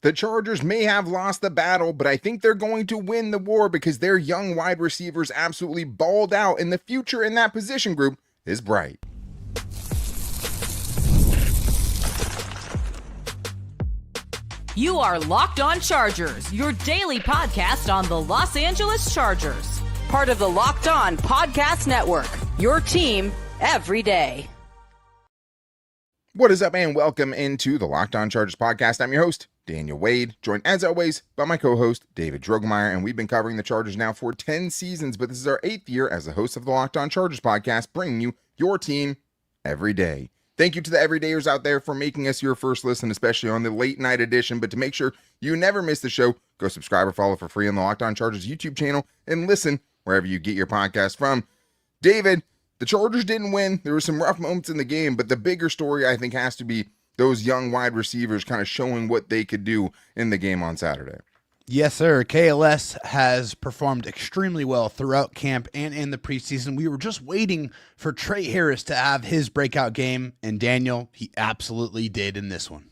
The Chargers may have lost the battle, but I think they're going to win the war because their young wide receivers absolutely balled out, and the future in that position group is bright. You are Locked On Chargers, your daily podcast on the Los Angeles Chargers. Part of the Locked On Podcast Network, your team every day. What is up, and welcome into the Locked On Chargers podcast. I'm your host, Daniel Wade, joined as always by my co-host, David Droegemeier, and we've been covering the Chargers now for 10 seasons, but this is our 8th year as the host of the Locked On Chargers podcast, bringing you your team every day. Thank you to the everydayers out there for making us your first listen, especially on the late night edition. But to make sure you never miss the show, go subscribe or follow for free on the Locked On Chargers YouTube channel and listen wherever you get your podcast from. David, the Chargers didn't win. There were some rough moments in the game, but the bigger story, I think, has to be those young wide receivers kind of showing what they could do in the game on Saturday. Yes, sir. KLS has performed extremely well throughout camp and in the preseason. We were just waiting for Trey Harris to have his breakout game, and Daniel, he absolutely did in this one.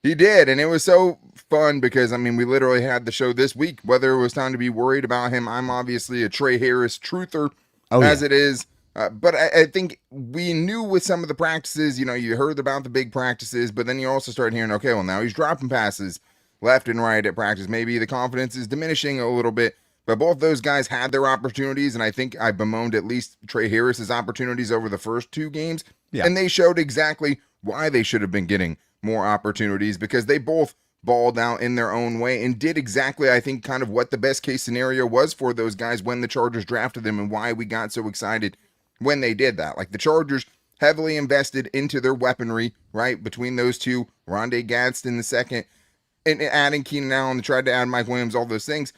He did, and it was so fun because, I mean, we literally had the show this week, whether it was time to be worried about him. I'm obviously a Trey Harris truther it is, but I think we knew with some of the practices, you know, you heard about the big practices, but then you also started hearing, okay, well, now he's dropping passes left and right at practice. Maybe the confidence is diminishing a little bit, but both those guys had their opportunities, and I think I bemoaned at least Trey Harris's opportunities over the first two games, and they showed exactly why they should have been getting more opportunities because they both balled out in their own way and did exactly, I think, kind of what the best case scenario was for those guys when the Chargers drafted them and why we got so excited when they did that. Like the Chargers heavily invested into their weaponry, right? Between those two, Rondé Gadsden the second, and adding Keenan Allen, and tried to add Mike Williams, all those things.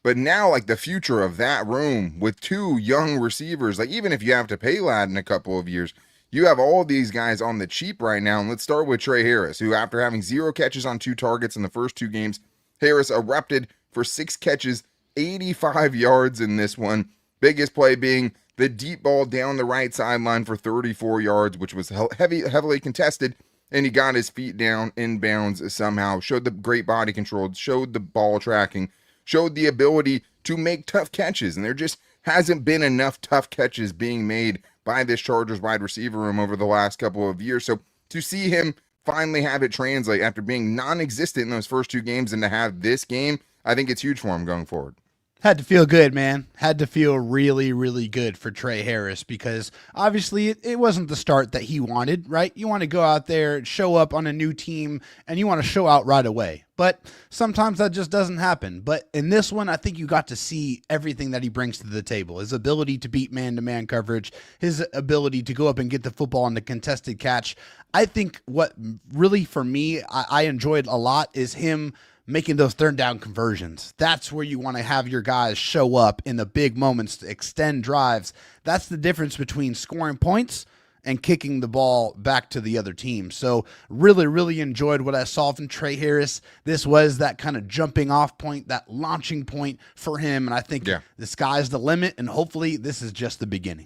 But now, like the future of that room with two young receivers, like even if you have to pay Ladd in a couple of years, you have all these guys on the cheap right now. And let's start with Trey Harris, who after having 0 catches on 2 targets in the first 2 games, Harris erupted for 6 catches, 85 yards in this one. Biggest play being the deep ball down the right sideline for 34 yards, which was heavily contested. And he got his feet down in bounds somehow, showed the great body control, showed the ball tracking, showed the ability to make tough catches. And there just hasn't been enough tough catches being made by this Chargers wide receiver room over the last couple of years. So to see him finally have it translate after being non-existent in those first 2 games and to have this game, I think it's huge for him going forward. Had to feel good, man. Had to feel really, really good for Trey Harris because obviously it wasn't the start that he wanted, right? You want to go out there, show up on a new team, and you want to show out right away. But sometimes that just doesn't happen. But in this one, I think you got to see everything that he brings to the table. His ability to beat man-to-man coverage, his ability to go up and get the football on the contested catch. I think what really, for me, I enjoyed a lot is him making those third down conversions. That's where you want to have your guys show up in the big moments to extend drives. That's the difference between scoring points and kicking the ball back to the other team. So really, really enjoyed what I saw from Trey Harris. This was that kind of jumping off point, that launching point for him. And I think the sky's the limit, and hopefully this is just the beginning.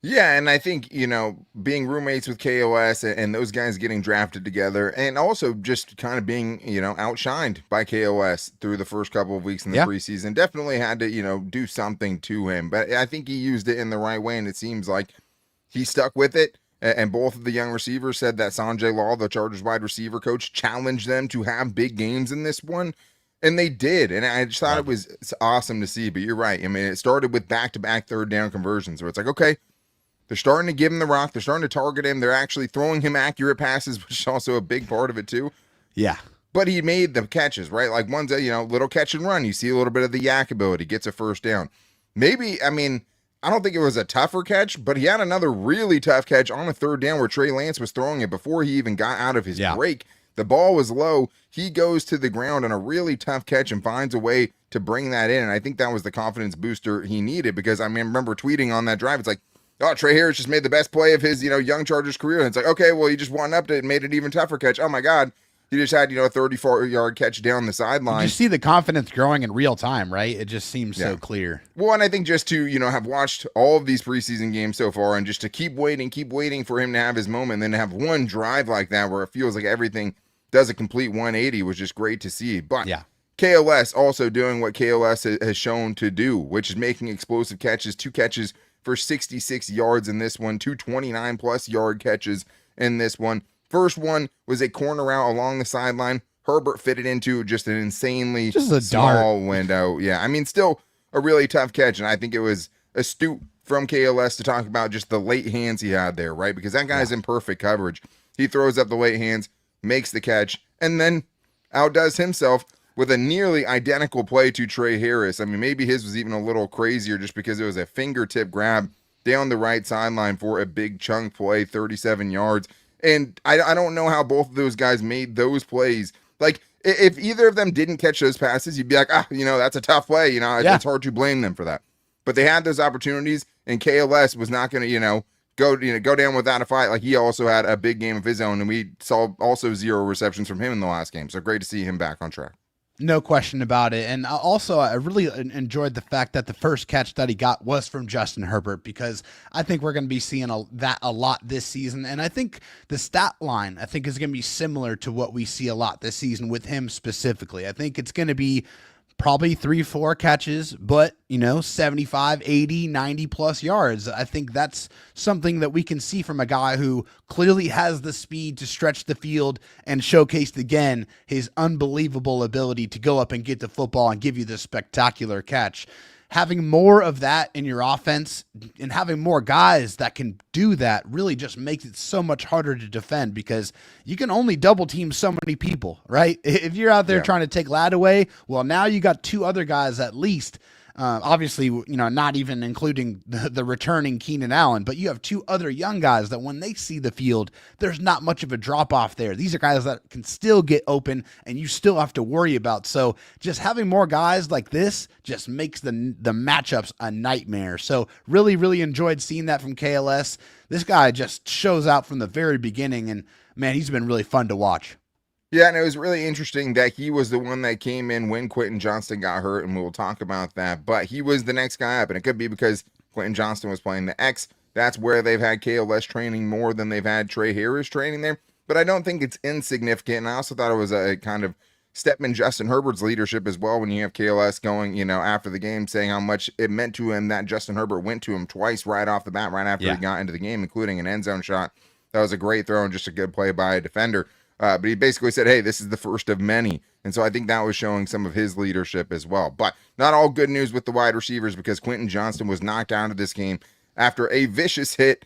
Yeah, and I think, you know, being roommates with KOS and those guys getting drafted together and also just kind of being, you know, outshined by KOS through the first couple of weeks in the preseason definitely had to, you know, do something to him. But I think he used it in the right way, and it seems like he stuck with it. And both of the young receivers said that Sanjay Law, the Chargers wide receiver coach, challenged them to have big games in this one. And they did. And I just thought it was awesome to see. But you're right. I mean, it started with back-to-back third down conversions where it's like, okay, they're starting to give him the rock. They're starting to target him. They're actually throwing him accurate passes, which is also a big part of it too. Yeah. But he made the catches, right? Like one's a, you know, little catch and run. You see a little bit of the yak ability, gets a first down. Maybe, I mean, I don't think it was a tougher catch, but he had another really tough catch on a third down where Trey Lance was throwing it before he even got out of his break. The ball was low. He goes to the ground on a really tough catch and finds a way to bring that in. And I think that was the confidence booster he needed because I remember tweeting on that drive. It's like, oh, Trey Harris just made the best play of his, you know, young Chargers career. And it's like, okay, well, he just one-upped it and made it even tougher catch. Oh, my God. He just had, you know, a 34-yard catch down the sideline. You see the confidence growing in real time, right? It just seems so clear. Well, and I think just to, you know, have watched all of these preseason games so far and just to keep waiting for him to have his moment and then to have one drive like that where it feels like everything does a complete 180, was just great to see. But yeah. KLS also doing what KLS has shown to do, which is making explosive catches. 2 catches for 66 yards in this one, 2 29-plus yard catches in this one. First one was a corner out along the sideline. Herbert fitted into just an insanely small window. Yeah, I mean, still a really tough catch, and I think it was astute from KLS to talk about just the late hands he had there, right? Because that guy's in perfect coverage. He throws up the late hands, makes the catch, and then outdoes himself with a nearly identical play to Trey Harris. I mean, maybe his was even a little crazier just because it was a fingertip grab down the right sideline for a big chunk play, 37 yards. And I don't know how both of those guys made those plays. Like, if either of them didn't catch those passes, you'd be like, that's a tough play. It's hard to blame them for that. But they had those opportunities, and KLS was not going to, go down without a fight. Like, he also had a big game of his own, and we saw also 0 receptions from him in the last game. So great to see him back on track. No question about it. And also, I really enjoyed the fact that the first catch that he got was from Justin Herbert, because I think we're going to be seeing that a lot this season. And I think the stat line, is going to be similar to what we see a lot this season with him specifically. I think it's going to be probably 3-4 catches, but 75, 80, 90 plus yards. I think that's something that we can see from a guy who clearly has the speed to stretch the field and showcased again his unbelievable ability to go up and get the football and give you this spectacular catch. Having more of that in your offense and having more guys that can do that really just makes it so much harder to defend, because you can only double team so many people, right? If you're out there trying to take Ladd away, well, now you got 2 other guys at least. Obviously, not even including the returning Keenan Allen, but you have 2 other young guys that when they see the field, there's not much of a drop off there. These are guys that can still get open and you still have to worry about. So just having more guys like this just makes the matchups a nightmare. So really, really enjoyed seeing that from KLS. This guy just shows out from the very beginning, and man, he's been really fun to watch. Yeah, and it was really interesting that he was the one that came in when Quentin Johnston got hurt, and we'll talk about that. But he was the next guy up, and it could be because Quentin Johnston was playing the X. That's where they've had KLS training more than they've had Trey Harris training there. But I don't think it's insignificant, and I also thought it was a kind of step in Justin Herbert's leadership as well when you have KLS going, after the game, saying how much it meant to him that Justin Herbert went to him twice right off the bat, right after he got into the game, including an end zone shot. That was a great throw and just a good play by a defender. But he basically said, hey, this is the first of many. And so I think that was showing some of his leadership as well. But not all good news with the wide receivers, because Quentin Johnston was knocked out of this game after a vicious hit.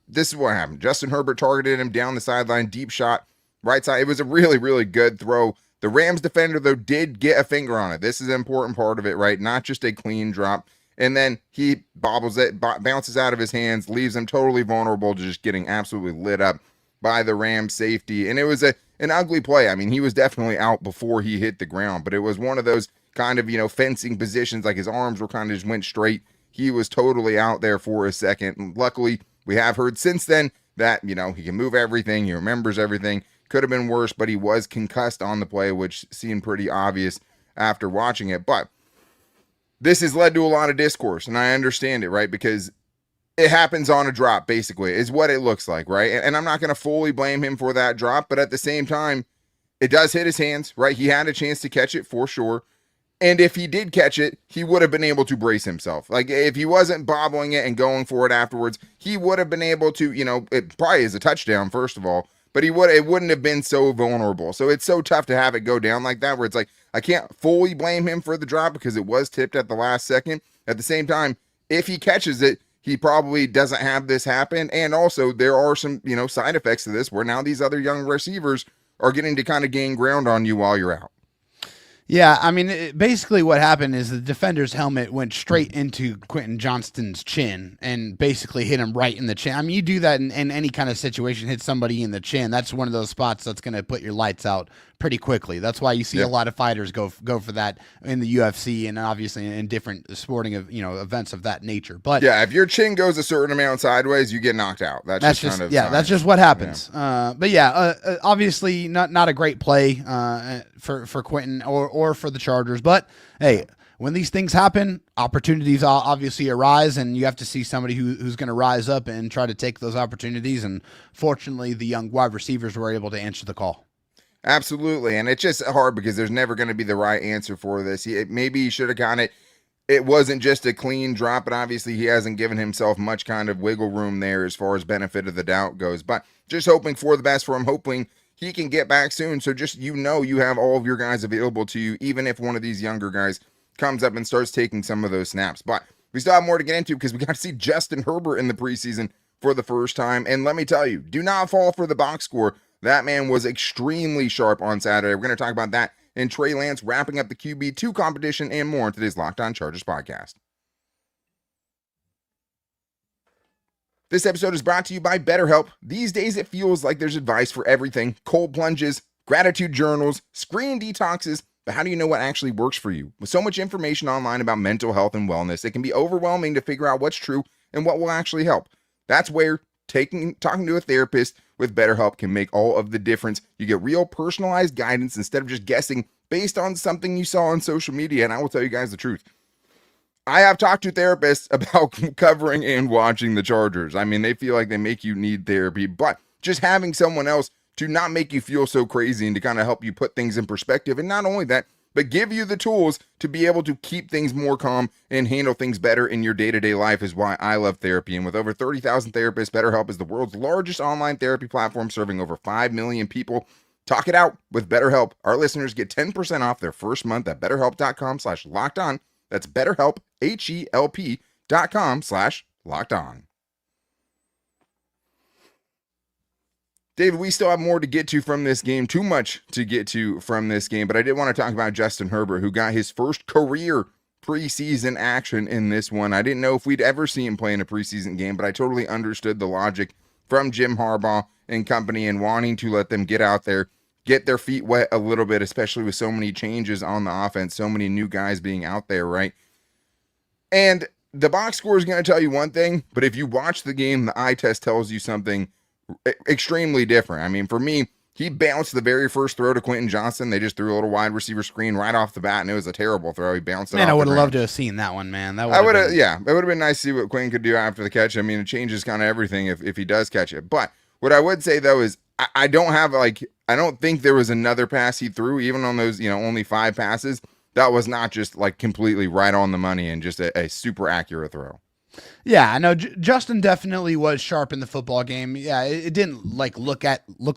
This is what happened. Justin Herbert targeted him down the sideline, deep shot, right side. It was a really, really good throw. The Rams defender, though, did get a finger on it. This is an important part of it, right? Not just a clean drop. And then he bobbles it, bounces out of his hands, leaves him totally vulnerable to just getting absolutely lit up by the Rams safety. And it was an ugly play. I mean, he was definitely out before he hit the ground, but it was one of those kind of, fencing positions, like his arms were kind of just went straight. He was totally out there for a second. And luckily, we have heard since then that, he can move everything. He remembers everything. Could have been worse, but he was concussed on the play, which seemed pretty obvious after watching it. But this has led to a lot of discourse, and I understand it, right? Because it happens on a drop, basically, is what it looks like, right? And I'm not going to fully blame him for that drop, but at the same time, it does hit his hands, right? He had a chance to catch it for sure. And if he did catch it, he would have been able to brace himself. Like, if he wasn't bobbling it and going for it afterwards, he would have been able to, it probably is a touchdown, first of all, but it wouldn't have been so vulnerable. So it's so tough to have it go down like that, where it's like, I can't fully blame him for the drop because it was tipped at the last second. At the same time, if he catches it, he probably doesn't have this happen. And also there are some, side effects to this where now these other young receivers are getting to kind of gain ground on you while you're out. Yeah, I mean, basically what happened is the defender's helmet went straight into Quentin Johnston's chin and basically hit him right in the chin. I mean, you do that in any kind of situation, hit somebody in the chin. That's one of those spots that's going to put your lights out pretty quickly. That's why you see a lot of fighters go for that in the UFC and obviously in different sporting events of that nature. But yeah, if your chin goes a certain amount sideways, you get knocked out. That's just kind of that's just what happens. Yeah. But yeah, obviously not a great play for Quentin or for the Chargers. But hey, when these things happen, opportunities obviously arise, and you have to see somebody who's going to rise up and try to take those opportunities. And fortunately, the young wide receivers were able to answer the call. Absolutely. And it's just hard because there's never going to be the right answer for this. Maybe he should have gotten it. It wasn't just a clean drop, but obviously he hasn't given himself much kind of wiggle room there as far as benefit of the doubt goes. But just hoping for the best for him, hoping he can get back soon. So just, you have all of your guys available to you, even if one of these younger guys comes up and starts taking some of those snaps. But we still have more to get into because we got to see Justin Herbert in the preseason for the first time. And let me tell you, do not fall for the box score. That man was extremely sharp on Saturday. We're going to talk about that and Trey Lance wrapping up the QB2 competition and more in today's Locked On Chargers podcast. This episode is brought to you by BetterHelp. These days it feels like there's advice for everything. Cold plunges, gratitude journals, screen detoxes, but how do you know what actually works for you? With so much information online about mental health and wellness, it can be overwhelming to figure out what's true and what will actually help. That's where talking to a therapist with BetterHelp can make all of the difference. You get real personalized guidance instead of just guessing based on something you saw on social media. And I will tell you guys the truth. I have talked to therapists about covering and watching the Chargers. I mean, they feel like they make you need therapy, but just having someone else to not make you feel so crazy and to kind of help you put things in perspective. And not only that, but give you the tools to be able to keep things more calm and handle things better in your day-to-day life is why I love therapy. And with over 30,000 therapists, BetterHelp is the world's largest online therapy platform serving over 5 million people. Talk it out with BetterHelp. Our listeners get 10% off their first month at betterhelp.com/lockedon. That's BetterHelp, HELP.com/lockedon. David, we still have more to get to from this game, too much to get to from this game, but I did want to talk about Justin Herbert, who got his first career preseason action in this one. I didn't know if we'd ever see him play in a preseason game, but I totally understood the logic from Jim Harbaugh and company and wanting to let them get out there, get their feet wet a little bit, especially with so many changes on the offense, so many new guys being out there, right? And the box score is going to tell you one thing, but if you watch the game, the eye test tells you something extremely different. I mean, for me, he bounced the very first throw to Quentin Johnston. They just threw a little wide receiver screen right off the bat, and it was a terrible throw. He bounced it off. Man, I would have loved to have seen that one, man. That I would have, yeah. It would have been nice to see what Quentin could do after the catch. I mean, it changes kind of everything if he does catch it. But what I would say, though, is I don't think there was another pass he threw, even on those, only 5 passes. That was not just like completely right on the money and just a super accurate throw. Yeah, I know Justin definitely was sharp in the football game. Yeah, it didn't look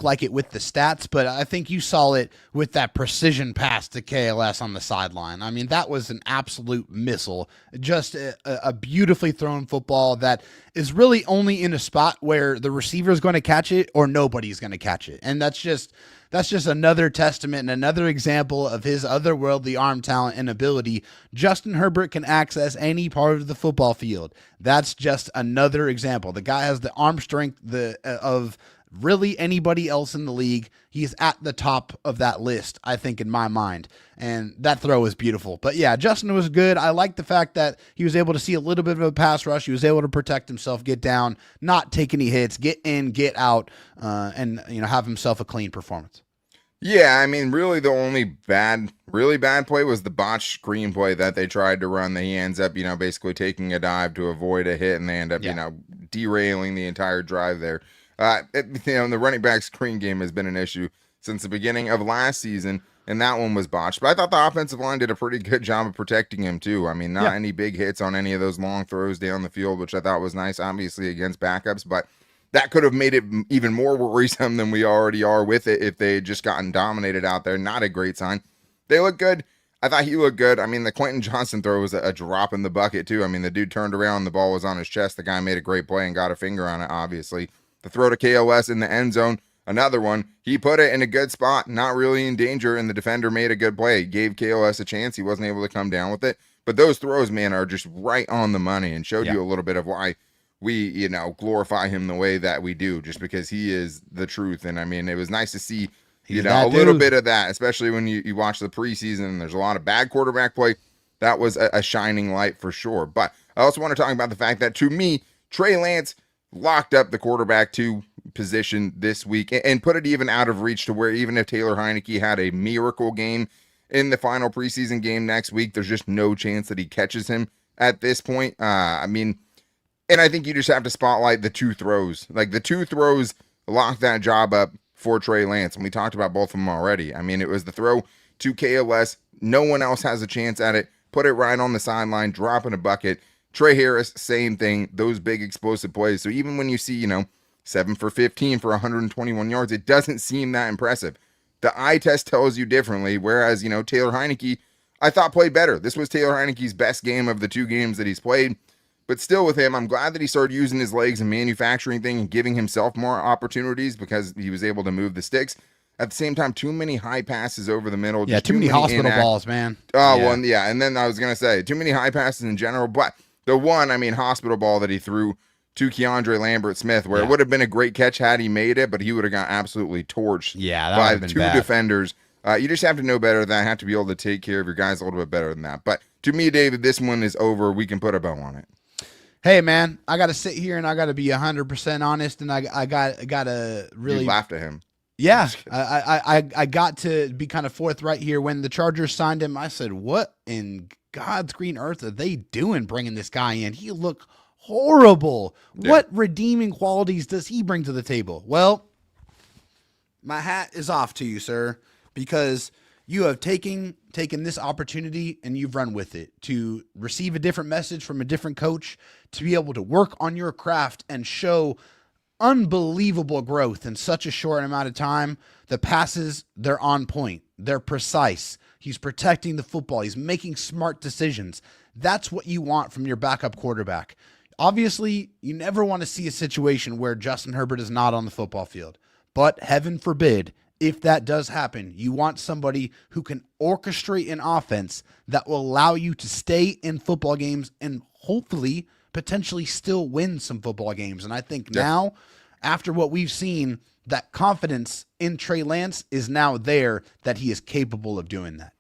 like it with the stats, but I think you saw it with that precision pass to KLS on the sideline. I mean, that was an absolute missile. Just a beautifully thrown football that is really only in a spot where the receiver is going to catch it or nobody's going to catch it. And that's just another testament and another example of his otherworldly arm talent and ability. Justin Herbert can access any part of the football field. That's just another example. The guy has the arm strength of really anybody else in the league. He's at the top of that list, I think, in my mind. And that throw was beautiful. But yeah, Justin was good. I like the fact that he was able to see a little bit of a pass rush. He was able to protect himself, get down, not take any hits, get in, get out, and have himself a clean performance. Yeah, I mean, really the only really bad play was the botched screen play that they tried to run that he ends up, basically taking a dive to avoid a hit, and they end up, derailing the entire drive there. The running back screen game has been an issue since the beginning of last season, and that one was botched. But I thought the offensive line did a pretty good job of protecting him, too. I mean, not any big hits on any of those long throws down the field, which I thought was nice, obviously, against backups, but that could have made it even more worrisome than we already are with it if they had just gotten dominated out there. Not a great sign. They look good. I thought he looked good. I mean, the Quentin Johnston throw was a drop in the bucket, too. I mean, the dude turned around, the ball was on his chest. The guy made a great play and got a finger on it, obviously. The throw to KOS in the end zone, another one. He put it in a good spot, not really in danger, and the defender made a good play. Gave KOS a chance. He wasn't able to come down with it. But those throws, man, are just right on the money and showed you a little bit of why we, glorify him the way that we do, just because he is the truth. And I mean, it was nice to see, a little bit of that, especially when you watch the preseason and there's a lot of bad quarterback play. That was a shining light for sure. But I also want to talk about the fact that, to me, Trey Lance locked up the quarterback 2 position this week and put it even out of reach to where even if Taylor Heinicke had a miracle game in the final preseason game next week, there's just no chance that he catches him at this point. And I think you just have to spotlight the 2 throws. Like, the 2 throws lock that job up for Trey Lance. And we talked about both of them already. I mean, it was the throw to KOS. No one else has a chance at it. Put it right on the sideline, drop in a bucket. Trey Harris, same thing. Those big explosive plays. So even when you see, 7 for 15 for 121 yards, it doesn't seem that impressive. The eye test tells you differently, whereas, Taylor Heinicke, I thought played better. This was Taylor Heinicke's best game of the 2 games that he's played. But still with him, I'm glad that he started using his legs and manufacturing thing and giving himself more opportunities because he was able to move the sticks. At the same time, too many high passes over the middle. Yeah, too many hospital balls, man. Oh, yeah. Yeah. And then I was going to say, too many high passes in general. But the one, hospital ball that he threw to KeAndre Lambert-Smith, where it would have been a great catch had he made it, but he would have got absolutely torched by the 2 defenders. You just have to know better than that. Have to be able to take care of your guys a little bit better than that. But to me, David, this one is over. We can put a bow on it. Hey, man, I got to sit here and I got to be 100% honest, and I got to really... You laughed at him. Yeah, I got to be kind of forthright here. When the Chargers signed him, I said, what in God's green earth are they doing bringing this guy in? He looked horrible. Yeah. What redeeming qualities does he bring to the table? Well, my hat is off to you, sir, because you have taken this opportunity and you've run with it to receive a different message from a different coach, to be able to work on your craft and show unbelievable growth in such a short amount of time. The passes, they're on point. They're precise. He's protecting the football. He's making smart decisions. That's what you want from your backup quarterback. Obviously, you never want to see a situation where Justin Herbert is not on the football field. But heaven forbid, if that does happen, you want somebody who can orchestrate an offense that will allow you to stay in football games and hopefully potentially still win some football games. And I think now, after what we've seen, that confidence in Trey Lance is now there that he is capable of doing that.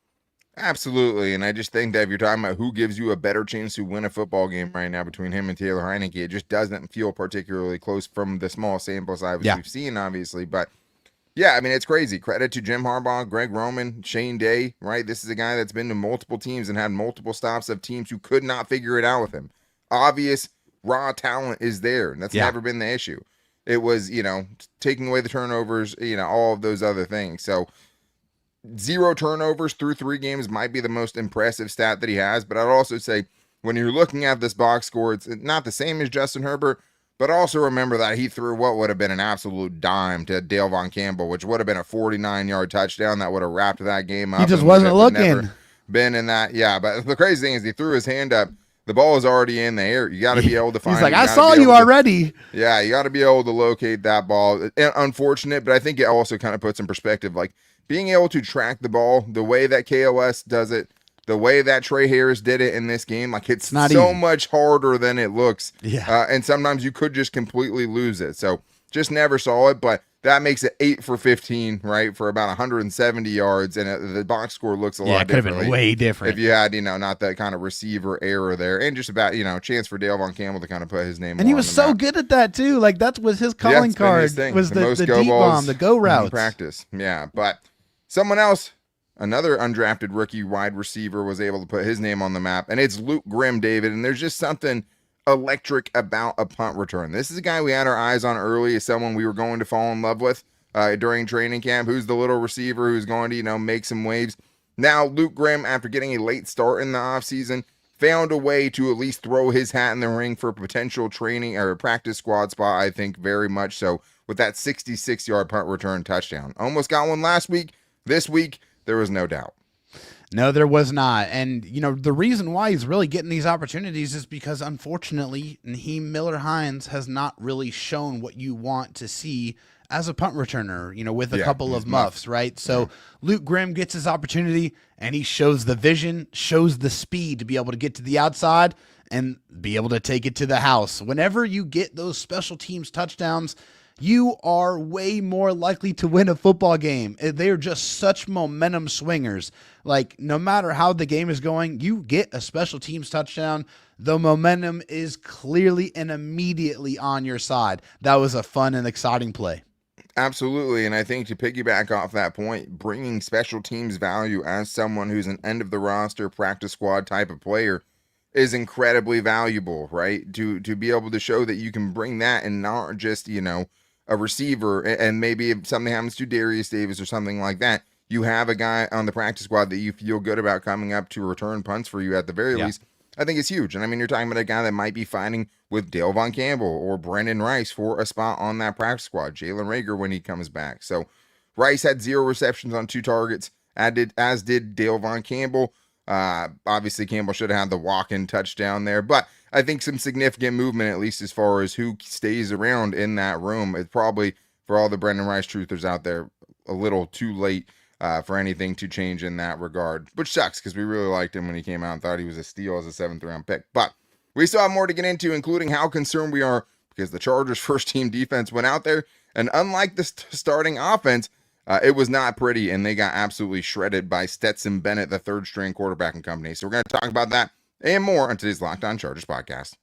Absolutely. And I just think that if you're talking about who gives you a better chance to win a football game right now between him and Taylor Heinicke, it just doesn't feel particularly close from the small sample size we've seen, obviously. But yeah, it's crazy. Credit to Jim Harbaugh, Greg Roman, Shane Day, right? This is a guy that's been to multiple teams and had multiple stops of teams who could not figure it out with him. Obvious raw talent is there, and that's never been the issue. It was, taking away the turnovers, all of those other things. So 0 turnovers through 3 games might be the most impressive stat that he has. But I'd also say when you're looking at this box score, it's not the same as Justin Herbert, but also remember that he threw what would have been an absolute dime to Dale Von Campbell, which would have been a 49-yard touchdown that would have wrapped that game up. He just wasn't looking. Been in that. Yeah, but the crazy thing is he threw his hand up. The ball is already in the air. You got to be able to find it. He's like, I saw you already. Yeah, you got to be able to locate that ball. Unfortunate, but I think it also kind of puts in perspective, like being able to track the ball the way that KOS does it, the way that Trey Harris did it in this game, like it's not so much harder than it looks. Yeah. And sometimes you could just completely lose it. So just never saw it, but that makes it 8 for 15, right, for about 170 yards, and the box score looks a lot different. Yeah, it could have been way different if you had, not that kind of receiver error there, and just about, chance for Dale Von Campbell to kind of put his name. And he was so good at that too. Like that was his calling card. Was the deep bomb, the go routes, practice. Yeah, but someone else, another undrafted rookie wide receiver, was able to put his name on the map, and it's Luke Grimm, David. And there's just something electric about a punt return. This is a guy we had our eyes on early as someone we were going to fall in love with during training camp, who's the little receiver who's going to, make some waves. Now, Luke Grimm, after getting a late start in the offseason, found a way to at least throw his hat in the ring for a potential training or practice squad spot, I think very much so, with that 66-yard punt return touchdown. Almost got one last week. This week, there was no doubt. No, there was not. And, the reason why he's really getting these opportunities is because, unfortunately, Naheem Miller-Hines has not really shown what you want to see as a punt returner, with a couple of muffs, right? So Luke Grimm gets his opportunity, and he shows the vision, shows the speed to be able to get to the outside and be able to take it to the house. Whenever you get those special teams touchdowns, you are way more likely to win a football game. They're just such momentum swingers. Like, no matter how the game is going, you get a special teams touchdown, the momentum is clearly and immediately on your side. That was a fun and exciting play. Absolutely, and I think to piggyback off that point, bringing special teams value as someone who's an end-of-the-roster practice squad type of player is incredibly valuable, right? To be able to show that you can bring that and not just, a receiver, and maybe if something happens to Darius Davis or something like that, you have a guy on the practice squad that you feel good about coming up to return punts for you at the very least, I think it's huge. And I mean, you're talking about a guy that might be fighting with Dale Von Campbell or Brendan Rice for a spot on that practice squad, Jalen Reagor when he comes back. So Rice had 0 receptions on 2 targets, as did Dale Von Campbell. Obviously, Campbell should have had the walk-in touchdown there, but I think some significant movement, at least as far as who stays around in that room. It's probably, for all the Brendan Rice truthers out there, a little too late for anything to change in that regard, which sucks because we really liked him when he came out and thought he was a steal as a 7th round pick. But we still have more to get into, including how concerned we are because the Chargers' first team defense went out there, and unlike the starting offense, it was not pretty, and they got absolutely shredded by Stetson Bennett, the 3rd string quarterback and company. So we're going to talk about that and more on today's Locked On Chargers podcast.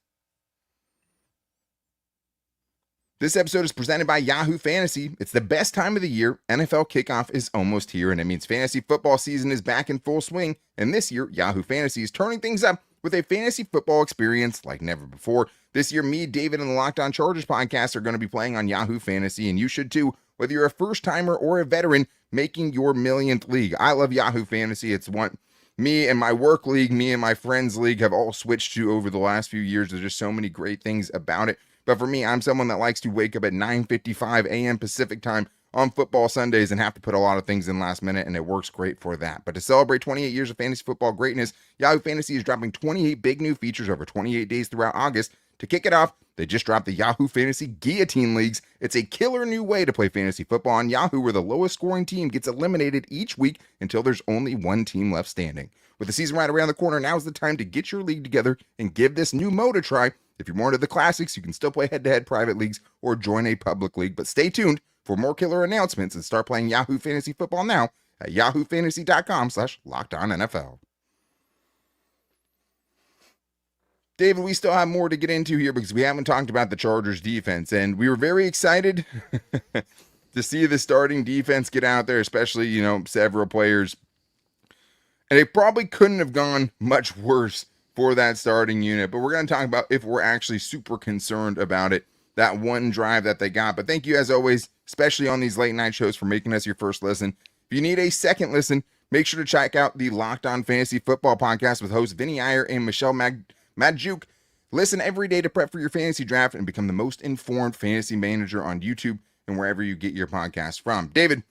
This episode is presented by Yahoo Fantasy. It's the best time of the year. NFL kickoff is almost here, and it means fantasy football season is back in full swing. And this year, Yahoo Fantasy is turning things up with a fantasy football experience like never before. This year, me, David, and the Locked On Chargers podcast are going to be playing on Yahoo Fantasy, and you should too, whether you're a first-timer or a veteran making your millionth league. I love Yahoo Fantasy. It's one me and my work league, me and my friends league have all switched to over the last few years. There's just so many great things about it. But for me, I'm someone that likes to wake up at 9:55 a.m. Pacific time on football Sundays and have to put a lot of things in last minute, and it works great for that. But to celebrate 28 years of fantasy football greatness, Yahoo Fantasy is dropping 28 big new features over 28 days throughout August. To kick it off, they just dropped the Yahoo Fantasy Guillotine Leagues. It's a killer new way to play fantasy football on Yahoo, where the lowest scoring team gets eliminated each week until there's only one team left standing. With the season right around the corner, now's the time to get your league together and give this new mode a try. If you're more into the classics, you can still play head-to-head private leagues or join a public league. But stay tuned for more killer announcements and start playing Yahoo Fantasy Football now at yahoofantasy.com/LockedOnNFL. David, we still have more to get into here because we haven't talked about the Chargers defense, and we were very excited to see the starting defense get out there, especially, several players. And it probably couldn't have gone much worse for that starting unit, but we're going to talk about if we're actually super concerned about it, that one drive that they got. But thank you, as always, especially on these late night shows, for making us your first listen. If you need a second listen, make sure to check out the Locked On Fantasy Football podcast with hosts Vinny Iyer and Michelle Madjuk. Listen every day to prep for your fantasy draft and become the most informed fantasy manager on YouTube and wherever you get your podcast from. David,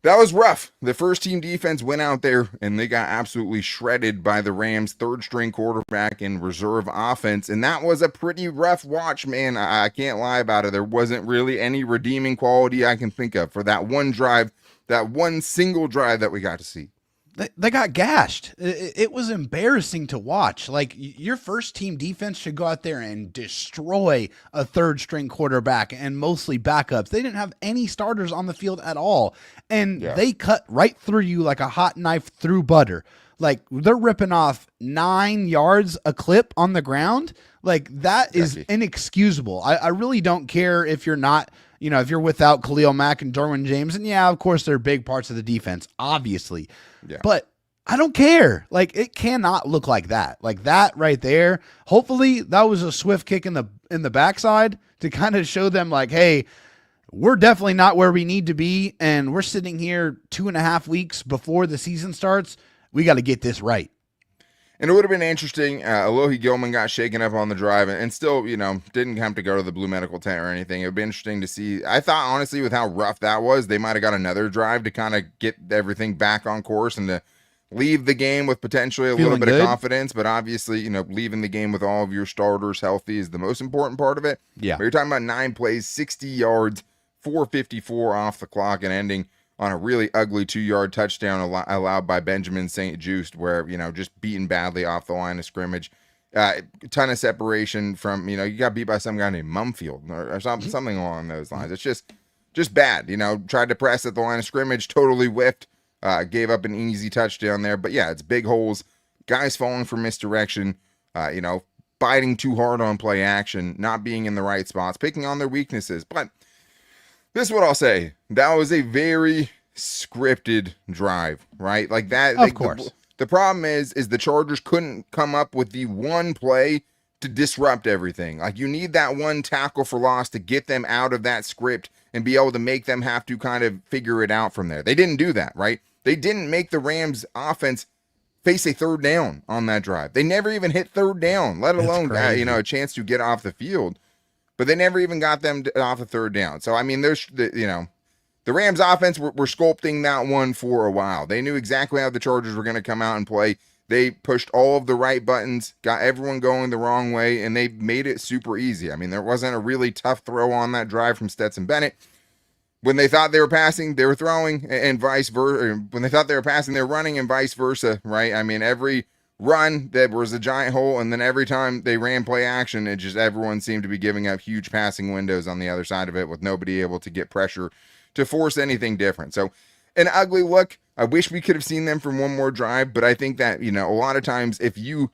that was rough. The first team defense went out there and they got absolutely shredded by the Rams' 3rd string quarterback and reserve offense. And that was a pretty rough watch, man. I can't lie about it. There wasn't really any redeeming quality I can think of for that one drive, that one single drive that we got to see. They got gashed. It was embarrassing to watch. Like, your first team defense should go out there and destroy a 3rd string quarterback and mostly backups. They didn't have any starters on the field at all. And they cut right through you like a hot knife through butter. Like, they're ripping off 9 yards a clip on the ground. Like, that is inexcusable. I really don't care if you're not, if you're without Khalil Mack and Derwin James. And yeah, of course, they're big parts of the defense, obviously. Yeah. But I don't care. Like, it cannot look like that. Like, that right there. Hopefully that was a swift kick in the backside to kind of show them, like, hey, we're definitely not where we need to be, and we're sitting here 2.5 weeks before the season starts. We got to get this right. And it would have been interesting. Alohi Gilman got shaken up on the drive and still, didn't have to go to the Blue Medical tent or anything. It would be interesting to see. I thought, honestly, with how rough that was, they might have got another drive to kind of get everything back on course and to leave the game with potentially a little bit of confidence. But obviously, leaving the game with all of your starters healthy is the most important part of it. Yeah. But you're talking about 9 plays, 60 yards, 4:54 off the clock, and ending on a really ugly 2-yard touchdown allowed by Benjamin St. Juste, where, just beaten badly off the line of scrimmage. Ton of separation from, you got beat by some guy named Mumfield or something along those lines. It's just bad, tried to press at the line of scrimmage, totally whiffed, gave up an easy touchdown there. But yeah, it's big holes, guys falling for misdirection, biting too hard on play action, not being in the right spots, picking on their weaknesses. But this is what I'll say. That was a very scripted drive, right? Like that. Of course. The problem is the Chargers couldn't come up with the one play to disrupt everything. Like, you need that one tackle for loss to get them out of that script and be able to make them have to kind of figure it out from there. They didn't do that, right? They didn't make the Rams offense face a third down on that drive. They never even hit third down, let alone a chance to get off the field. But they never even got them off the third down. So, I mean, the Rams offense were sculpting that one for a while. They knew exactly how the Chargers were going to come out and play. They pushed all of the right buttons, got everyone going the wrong way, and they made it super easy. I mean, there wasn't a really tough throw on that drive from Stetson Bennett. When they thought they were passing, they were throwing, and vice versa. When they thought they were passing, they're running, and vice versa, right? I mean, every run, there was a giant hole, and then every time they ran play action, it just, everyone seemed to be giving up huge passing windows on the other side of it with nobody able to get pressure to force anything different. So, an ugly look. I wish we could have seen them from one more drive, but I think that, a lot of times if you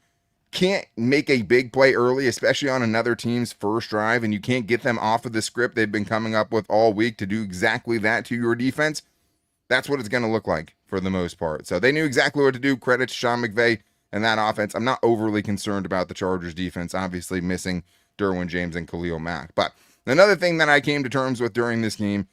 can't make a big play early, especially on another team's first drive, and you can't get them off of the script they've been coming up with all week to do exactly that to your defense, that's what it's going to look like for the most part. So they knew exactly what to do. Credit to Sean McVay and that offense. I'm not overly concerned about the Chargers defense, obviously missing Derwin James and Khalil Mack. But another thing that I came to terms with during this game,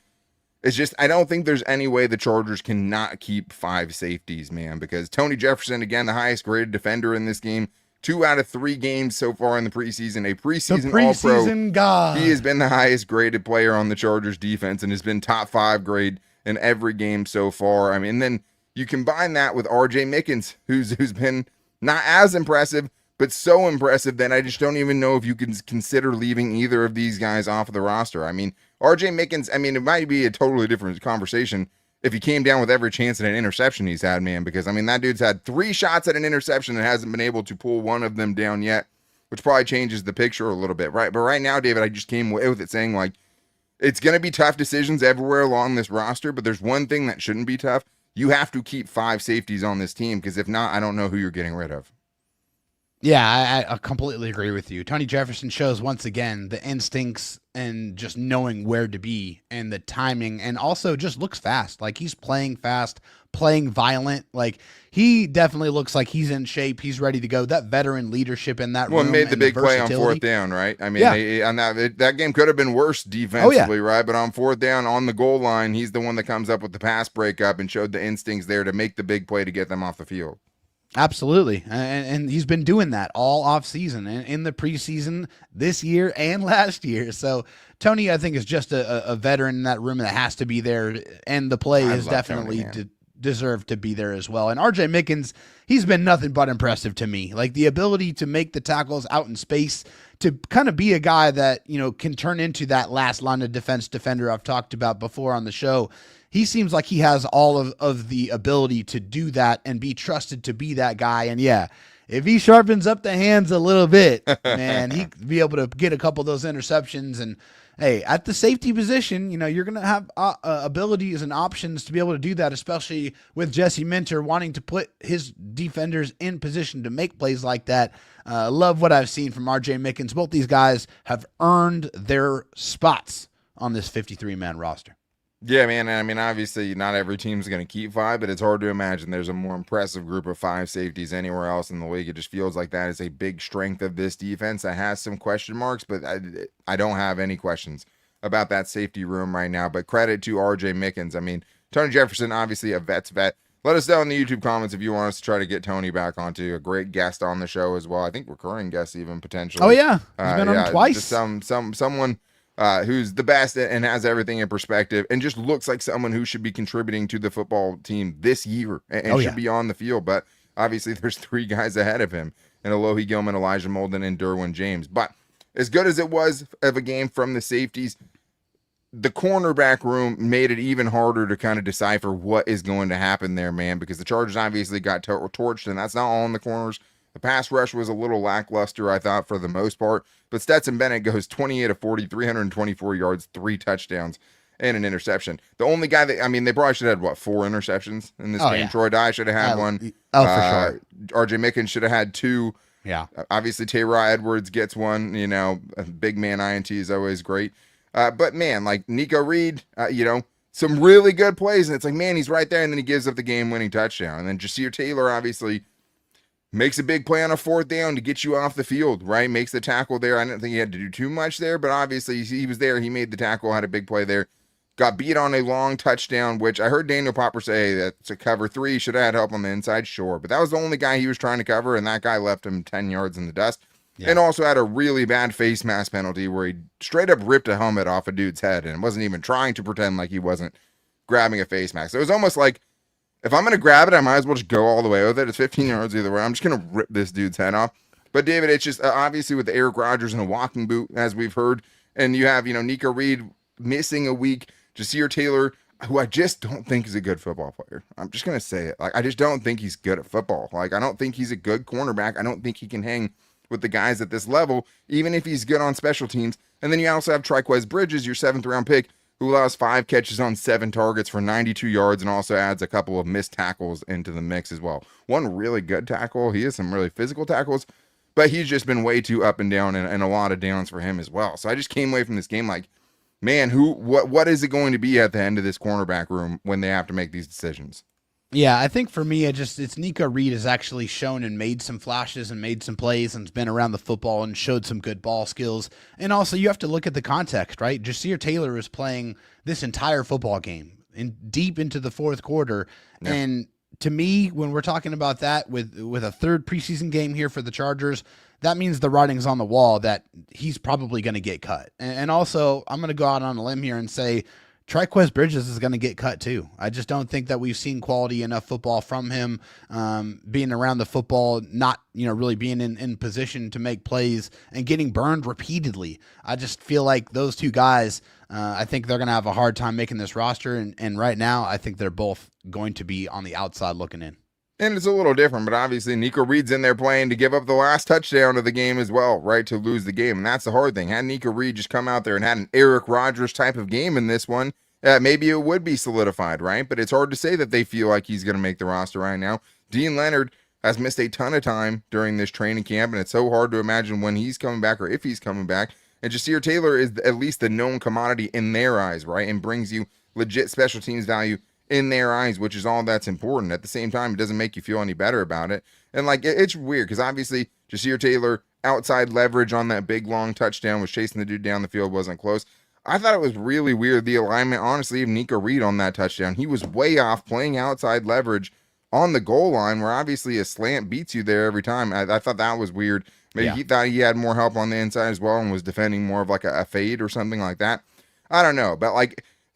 it's just, I don't think there's any way the Chargers cannot keep 5 safeties, man, because Tony Jefferson, again, the highest graded defender in this game, 2 out of 3 games so far in the preseason, a preseason All-Pro. God. He has been the highest graded player on the Chargers defense and has been top 5 grade in every game so far. I mean, and then you combine that with RJ Mickens, who's been not as impressive, but so impressive that I just don't even know if you can consider leaving either of these guys off of the roster. I mean, RJ Mickens, it might be a totally different conversation if he came down with every chance at an interception he's had, man, because, that dude's had 3 shots at an interception and hasn't been able to pull one of them down yet, which probably changes the picture a little bit, right? But right now, David, I just came away with it saying, like, it's going to be tough decisions everywhere along this roster, but there's one thing that shouldn't be tough. You have to keep 5 safeties on this team, because if not, I don't know who you're getting rid of. Yeah, I completely agree with you. Tony Jefferson shows once again the instincts and just knowing where to be and the timing, and also just looks fast. Like, he's playing fast, playing violent. Like, he definitely looks like he's in shape. He's ready to go. That veteran leadership in that room. Made the big play on 4th down, right? I mean, that game could have been worse defensively, right? But on 4th down on the goal line, he's the one that comes up with the pass breakup and showed the instincts there to make the big play to get them off the field. Absolutely. And he's been doing that all off season and in the preseason this year and last year. So Tony, I think, is just a veteran in that room that has to be there. And the play is definitely deserved to be there as well. And RJ Mickens, he's been nothing but impressive to me. Like, the ability to make the tackles out in space, to kind of be a guy that, can turn into that last line of defense defender I've talked about before on the show. He seems like he has all of the ability to do that and be trusted to be that guy. And yeah, if he sharpens up the hands a little bit, man, he'd be able to get a couple of those interceptions. And hey, at the safety position, you're going to have abilities and options to be able to do that, especially with Jesse Minter wanting to put his defenders in position to make plays like that. Love what I've seen from RJ Mickens. Both these guys have earned their spots on this 53-man roster. Yeah, man. Obviously, not every team's going to keep 5, but it's hard to imagine there's a more impressive group of 5 safeties anywhere else in the league. It just feels like that is a big strength of this defense that has some question marks, but I don't have any questions about that safety room right now. But credit to RJ Mickens. Tony Jefferson, obviously a vet's vet. Let us know in the YouTube comments if you want us to try to get Tony back onto, a great guest on the show as well. I think recurring guest even potentially. Oh yeah, he's been on twice. Just someone who's the best and has everything in perspective and just looks like someone who should be contributing to the football team this year and should be on the field. But obviously there's 3 guys ahead of him in Alohi Gilman, Elijah Molden, and Derwin James. But as good as it was of a game from the safeties, the cornerback room made it even harder to kind of decipher what is going to happen there, man, because the Chargers obviously got torched, and that's not all in the corners. The pass rush was a little lackluster, I thought, for the most part. But Stetson Bennett goes 28 of 40, 324 yards, 3 touchdowns, and an interception. The only guy that, they probably should have had, 4 interceptions in this game? Yeah. Troy Dye should have had 1. Oh, for sure. RJ Mickens should have had 2. Yeah. Obviously, Tayra Edwards gets 1. A big man INT is always great. But, man, like Nico Reed, some really good plays. And it's like, man, he's right there. And then he gives up the game-winning touchdown. And then Jasir Taylor, obviously, makes a big play on a 4th down to get you off the field, right? Makes the tackle there. I didn't think he had to do too much there, but obviously he was there. He made the tackle, had a big play there. Got beat on a long touchdown, which I heard Daniel Popper say that to cover 3, should have had help on the inside, sure. But that was the only guy he was trying to cover, and that guy left him 10 yards in the dust. Yeah. And also had a really bad face mask penalty where he straight up ripped a helmet off a dude's head and wasn't even trying to pretend like he wasn't grabbing a face mask. So it was almost like, if I'm going to grab it, I might as well just go all the way with it. It's 15 yards either way. I'm just going to rip this dude's head off. But, David, it's just obviously with Eric Rodgers in a walking boot, as we've heard, and you have, Nico Reed missing a week, Jasir Taylor, who I just don't think is a good football player. I'm just going to say it. I just don't think he's good at football. I don't think he's a good cornerback. I don't think he can hang with the guys at this level, even if he's good on special teams. And then you also have Trikweze Bridges, your 7th-round pick, who allows 5 catches on 7 targets for 92 yards and also adds a couple of missed tackles into the mix as well. One really good tackle. He has some really physical tackles, but he's just been way too up and down and a lot of downs for him as well. So I just came away from this game like, man, what is it going to be at the end of this cornerback room when they have to make these decisions? Yeah, I think for me, it's Nico Reed has actually shown and made some flashes and made some plays and has been around the football and showed some good ball skills. And also, you have to look at the context, right? Jasir Taylor is playing this entire football game deep into the 4th quarter. Yeah. And to me, when we're talking about that with a 3rd preseason game here for the Chargers, that means the writing's on the wall that he's probably going to get cut. And also, I'm going to go out on a limb here and say, Trikweze Bridges is going to get cut too. I just don't think that we've seen quality enough football from him, being around the football, not really being in position to make plays and getting burned repeatedly. I just feel like those 2 guys, I think they're going to have a hard time making this roster. And right now, I think they're both going to be on the outside looking in. And it's a little different, but obviously Nico Reed's in there playing to give up the last touchdown of the game as well, right, to lose the game. And that's the hard thing. Had Nico Reed just come out there and had an Eric Rodgers type of game in this one, maybe it would be solidified, right? But it's hard to say that they feel like he's going to make the roster right now. Dean Leonard has missed a ton of time during this training camp, and it's so hard to imagine when he's coming back or if he's coming back. And Jasir Taylor is at least the known commodity in their eyes, right, and brings you legit special teams value in their eyes, which is all that's important. At the same time, it doesn't make you feel any better about it. And it's weird because obviously Jasir Taylor, outside leverage on that big long touchdown, was chasing the dude down the field, wasn't close. I thought it was really weird, the alignment, honestly, of Nico Reed on that touchdown. He was way off playing outside leverage on the goal line where obviously a slant beats you there every time. I thought that was weird. Maybe he thought he had more help on the inside as well and was defending more of like a fade or something like that. I don't know, but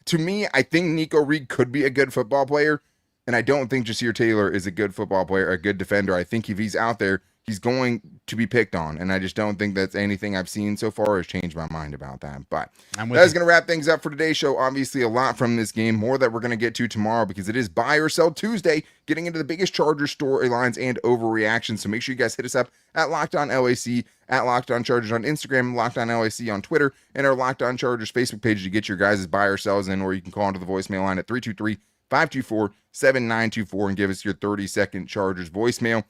to me, I think Nico Reed could be a good football player, and I don't think Jasir Taylor is a good football player, a good defender. I think if he's out there, he's going to be picked on, and I just don't think that's anything I've seen so far has changed my mind about that. But that's going to wrap things up for today's show. Obviously, a lot from this game, more that we're going to get to tomorrow because it is Buy or Sell Tuesday, getting into the biggest Chargers storylines and overreactions. So make sure you guys hit us up at Locked On LAC, at Locked On Chargers on Instagram, Locked On LAC on Twitter, and our Locked On Chargers Facebook page to get your guys' buy or sells in, or you can call into the voicemail line at 323-524-7924 and give us your 30-second Chargers voicemail.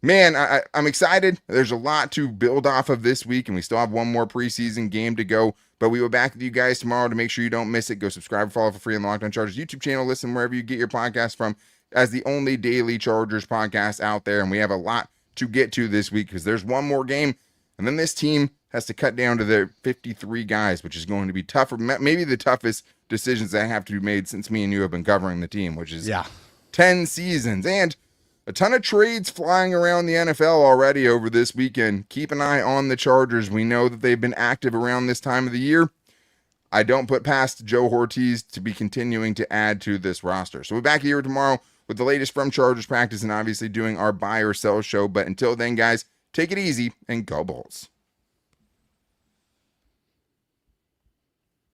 Man, I'm excited. There's a lot to build off of this week, and we still have one more preseason game to go. But we will be back with you guys tomorrow to make sure you don't miss it. Go subscribe, follow for free on the Locked On Chargers YouTube channel. Listen wherever you get your podcast from as the only daily Chargers podcast out there. And we have a lot to get to this week because there's one more game, and then this team has to cut down to their 53 guys, which is going to be tougher, maybe the toughest decisions that have to be made since me and you have been covering the team, which is 10 seasons. And a ton of trades flying around the NFL already over this weekend. Keep an eye on the Chargers. We know that they've been active around this time of the year. I don't put past Joe Ortiz to be continuing to add to this roster. So we'll be back here tomorrow with the latest from Chargers practice and obviously doing our buy or sell show. But until then, guys, take it easy and go Bulls.